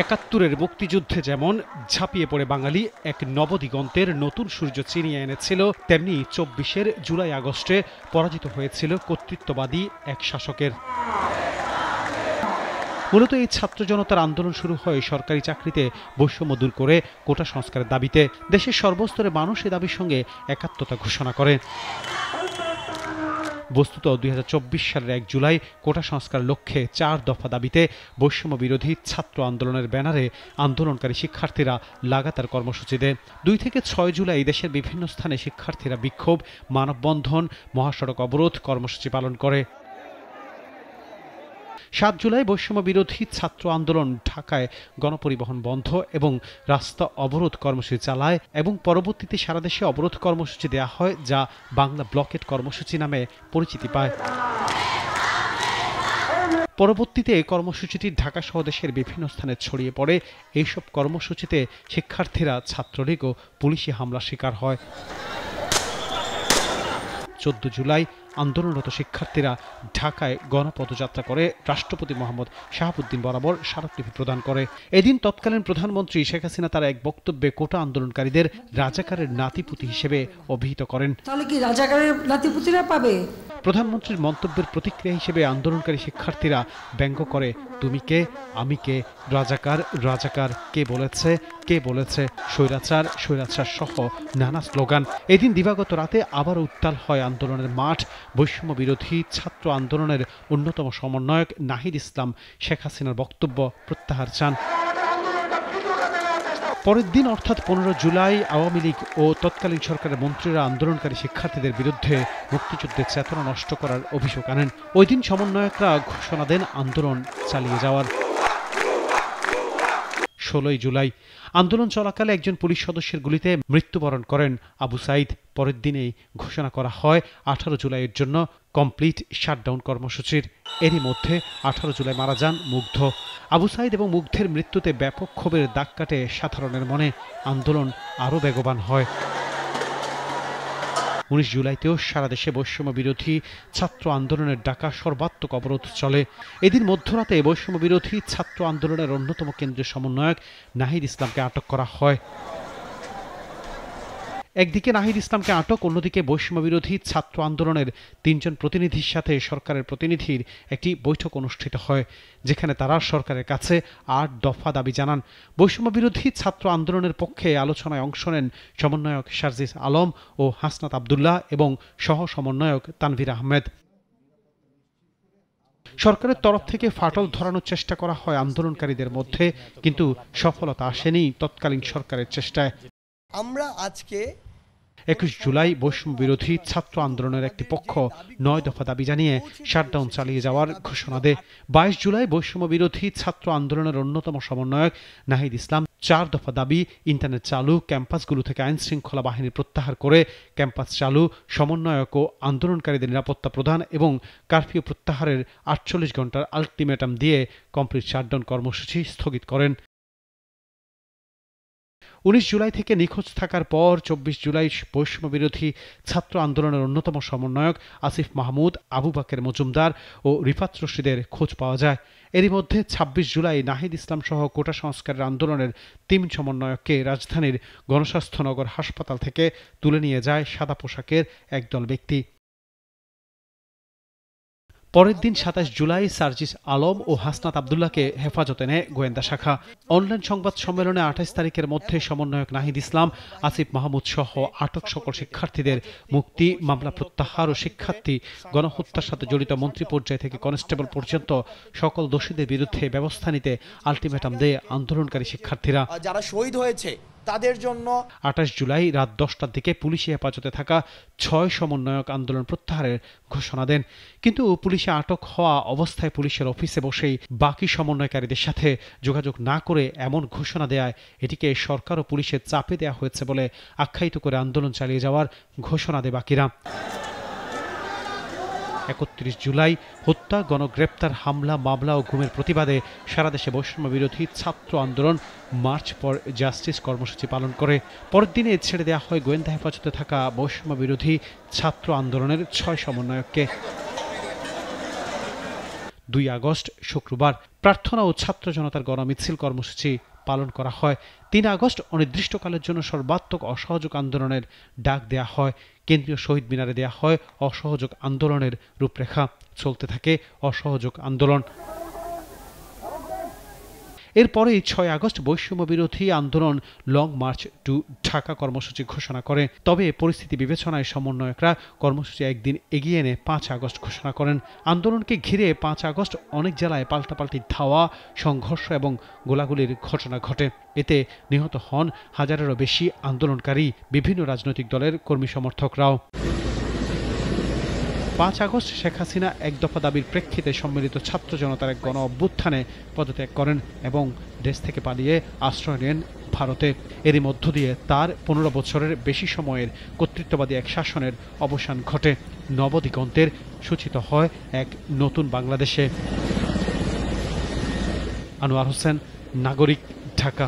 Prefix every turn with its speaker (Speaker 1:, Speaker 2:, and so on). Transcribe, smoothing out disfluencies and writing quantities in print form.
Speaker 1: একাত্তরের মুক্তিযুদ্ধে যেমন ঝাঁপিয়ে পড়ে বাঙালি এক নবদিগন্তের নতুন সূর্য ছিনিয়ে এনেছিল, তেমনি ২৪ জুলাই আগস্টে পরাজিত হয়েছিল কর্তৃত্ববাদী এক শাসকের। মূলত এই ছাত্র জনতার আন্দোলন শুরু হয় সরকারি চাকরিতে বৈষম্য দূর করে কোটা সংস্কারের দাবিতে। দেশের সর্বস্তরের মানুষ এ দাবির সঙ্গে একাত্মতা ঘোষণা করে। বস্তুত ২০২৪ সালের ১ জুলাই কোটা সংস্কার লক্ষ্যে ৪ দফা দাবিতে বৈষম্য বিরোধী ছাত্র আন্দোলনের ব্যানারে আন্দোলনকারী শিক্ষার্থীরা লাগাতার কর্মসূচি দেন। ২ থেকে ৬ জুলাই দেশের বিভিন্ন স্থানে শিক্ষার্থীরা বিক্ষোভ, মানববন্ধন, মহাসড়ক অবরোধ কর্মসূচি পালন করে। ৭ জুলাই বৈষম্য বিরোধী ছাত্র আন্দোলন ঢাকায় গণপরিবহন বন্ধ এবং রাস্তা অবরোধ কর্মসূচি চালায় এবং পরবর্তীতে সারা দেশে অবরোধ কর্মসূচি দেওয়া হয়, যা বাংলা ব্লকেট কর্মসূচি নামে পরিচিতি পায়। পরবর্তীতে এই কর্মসূচিটি ঢাকা সহ দেশের বিভিন্ন স্থানে ছড়িয়ে পড়ে। এইসব কর্মসূচিতে শিক্ষার্থীরা, ছাত্রলীগ ও পুলিশি হামলার শিকার হয়। ১৪ জুলাই আন্দোলনরত শিক্ষার্থীরা ঢাকায় গণপদযাত্রা করে রাষ্ট্রপতি মোহাম্মদ শাহাবুদ্দিন বরাবর স্মারকলিপি প্রদান করে। এদিন তৎকালীন প্রধানমন্ত্রী শেখ হাসিনা তার এক বক্তব্যে কোটা আন্দোলনকারীদের রাজাকারের নাতিপুতি হিসেবে অভিহিত করেন।
Speaker 2: তাহলে কি রাজাকারের নাতিপুতিরা পাবে?
Speaker 1: প্রধানমন্ত্রীর মন্তব্যের প্রতিক্রিয়া হিসেবে আন্দোলনকারী শিক্ষার্থীরা ব্যঙ্গ করে, তুমি কে, আমি কে, রাজাকার, রাজাকার, কে বলেছে, কে বলেছে, স্বৈরাচার, স্বৈরাচার সহ নানা স্লোগান। এদিন দিবাগত রাতে আবার উত্তাল হয় আন্দোলনের মাঠ। বৈষম্য বিরোধী ছাত্র আন্দোলনের অন্যতম সমন্বয়ক নাহিদ ইসলাম শেখ হাসিনার বক্তব্য প্রত্যাহার চান। পরের দিন অর্থাৎ ১৫ জুলাই আওয়ামী লীগ ও তৎকালীন সরকারের মন্ত্রীরা আন্দোলনকারী শিক্ষার্থীদের বিরুদ্ধে মুক্তিযুদ্ধের চেতনা নষ্ট করার অভিযোগ আনেন। ওই দিন সমন্বয়করা ঘোষণা দেন আন্দোলন চালিয়ে যাওয়ার। ১৬ জুলাই আন্দোলন চলাকালে একজন পুলিশ সদস্যের গুলিতে মৃত্যুবরণ করেন আবু সাইদ। পরের দিনেই ঘোষণা করা হয় ১৮ জুলাইয়ের জন্য কমপ্লিট শাটডাউন কর্মসূচির। এরই মধ্যে ১৮ জুলাই মারা যান মুগ্ধ। আবু সাইদ এবং মুগ্ধের মৃত্যুতে ব্যাপক ক্ষোভের দাগ কাটে সাধারণের মনে। আন্দোলন আরও বেগবান হয়। ১৯ জুলাইতেও সারা দেশে বৈষম্য বিরোধী ছাত্র আন্দোলনের ডাকা সর্বাত্মক অবরোধ চলে। এদিন মধ্যরাতে বৈষম্য বিরোধী ছাত্র আন্দোলনের অন্যতম কেন্দ্রীয় সমন্বয়ক নাহিদ ইসলামকে আটক করা হয়। একদিকে নাহিদ ইসলামকে আটক, অন্যদিকে বৈষম্য বিরোধী ছাত্র আন্দোলনের ৩ জন প্রতিনিধির সাথে সরকারের প্রতিনিধির একটি বৈঠক অনুষ্ঠিত হয়, যেখানে তারা সরকারের কাছে ৮ দফা দাবি জানান। বৈষম্য বিরোধী ছাত্র আন্দোলনের পক্ষে আলোচনায় অংশ নেন সমন্বয়ক সার্জিস আলম ও হাসনাত আবদুল্লাহ এবং সহ সমন্বয়ক তানভীর আহমেদ। সরকারের তরফ থেকে ফাটল ধরানোর চেষ্টা করা হয় আন্দোলনকারীদের মধ্যে, কিন্তু সফলতা আসেনি তৎকালীন সরকারের চেষ্টায়।
Speaker 3: আমরা আজকে
Speaker 1: ২১ জুলাই বৈষম্য বিরোধী ছাত্র আন্দোলনের একটি পক্ষ ৯ দফা দাবি জানিয়ে শাটডাউন চালিয়ে যাওয়ার ঘোষণা দেয়। ২২ জুলাই বৈষম্য বিরোধী ছাত্র আন্দোলনের অন্যতম সমন্বয়ক নাহিদ ইসলাম ৪ দফা দাবি, ইন্টারনেট চালু, ক্যাম্পাসগুলো থেকে আইন শৃঙ্খলা বাহিনী প্রত্যাহার করে ক্যাম্পাস চালু, সমন্বয়ক ও আন্দোলনকারীদের নিরাপত্তা প্রদান এবং কারফিউ প্রত্যাহারের ৪৮ ঘণ্টার আলটিমেটাম দিয়ে কমপ্লিট শাটডাউন কর্মসূচি স্থগিত করেন। ১৯ জুলাই থেকে নিখোঁজ থাকার পর ২৪ জুলাই বৈষম্য বিরোধী ছাত্র আন্দোলনের অন্যতম সমন্বয়ক আসিফ মাহমুদ, আবু বাকের মজুমদার ও রিফাত রশিদের খোঁজ পাওয়া যায়। এরই মধ্যে ২৬ জুলাই নাহিদ ইসলাম সহ কোটা সংস্কারের আন্দোলনের ৩ সমন্বয়ককে রাজধানীর গণস্বাস্থ্যনগর হাসপাতাল থেকে তুলে নিয়ে যায় সাদা পোশাকের একদল ব্যক্তি। পরের দিন ২৭ জুলাই সার্জিস আলম ও হাসনাত আবদুল্লাহকে হেফাজতে নেয় গোয়েন্দা শাখা। অনলাইন সংবাদ সম্মেলনে ২৮ তারিখের মধ্যে সমন্বয়ক নাহিদ ইসলাম, আসিফ মাহমুদ সহ আটক সকল শিক্ষার্থীদের মুক্তি, মামলা প্রত্যাহার ও শিক্ষার্থী গণহত্যার সাথে জড়িত মন্ত্রী পর্যায় থেকে কনস্টেবল পর্যন্ত সকল দোষীদের বিরুদ্ধে ব্যবস্থা নিতে আলটিমেটাম দেয় আন্দোলনকারী শিক্ষার্থীরা।
Speaker 3: যারা শহীদ হয়েছে তাদের জন্য
Speaker 1: ২৮ জুলাই রাত ১০টার দিকে পুলিশি হেফাজতে থাকা ৬ সমন্বয়ক আন্দোলন প্রত্যাহারের ঘোষণা দেন, কিন্তু পুলিশে আটক হওয়া অবস্থায় পুলিশের অফিসে বসেই বাকি সমন্বয়কারীদের সাথে যোগাযোগ না করে এমন ঘোষণা দেয় এটিকে সরকার ও পুলিশের চাপে দেওয়া হয়েছে বলে আখ্যায়িত করে আন্দোলন চালিয়ে যাওয়ার ঘোষণা দেয় বাকিরা। ৩১ জুলাই হত্যা, গণগ্রেপ্তার, হামলা, মামলা ও গুমের প্রতিবাদে সারা দেশে বৈষম্য বিরোধী ছাত্র আন্দোলন মার্চ ফর জাস্টিস কর্মসূচি পালন করে। পরের দিনে ছেড়ে দেওয়া হয় গোয়েন্দা হেফাজতে থাকা বৈষম্য বিরোধী ছাত্র আন্দোলনের ৬ সমন্বয়ককে। 2 আগস্ট শুক্রবার প্রার্থনা ও ছাত্র জনতার গণমিছিল কর্মসূচি পালন করা হয়। 3 আগস্ট অনির্দিষ্টকালের জন্য সর্বাত্মক অসহযোগ আন্দোলনের ডাক দেয়া হয়। কেন্দ্রীয় শহীদ মিনারে দেয়া হয় অসহযোগ আন্দোলনের রূপরেখা। চলতে থাকে অসহযোগ আন্দোলন। এরপরেই 6 আগস্ট বৈষম্য বিরোধী আন্দোলন লং মার্চ টু ঢাকা কর্মসূচি ঘোষণা করে। তবে পরিস্থিতি বিবেচনায় সমন্বয়করা কর্মসূচি একদিন এগিয়ে এনে 5 আগস্ট ঘোষণা করেন। আন্দোলনকে ঘিরে 5 আগস্ট অনেক জেলায় পাল্টাপাল্টি ধাওয়া, সংঘর্ষ এবং গোলাগুলির ঘটনা ঘটে। এতে নিহত হন হাজারেরও বেশি আন্দোলনকারী, বিভিন্ন রাজনৈতিক দলের কর্মী সমর্থকরাও। 5 আগস্ট শেখ হাসিনা এক দফা দাবির প্রেক্ষিতে সম্মিলিত ছাত্র জনতার এক গণ অভ্যুত্থানে পদত্যাগ করেন এবং দেশ থেকে পালিয়ে আশ্রয় নেন ভারতে। এরই মধ্য দিয়ে তার 15 বছরের বেশি সময়ের কর্তৃত্ববাদী এক শাসনের অবসান ঘটে। নবদিগন্তের সূচিত হয় এক নতুন বাংলাদেশে। আনোয়ার হোসেন, নাগরিক, ঢাকা।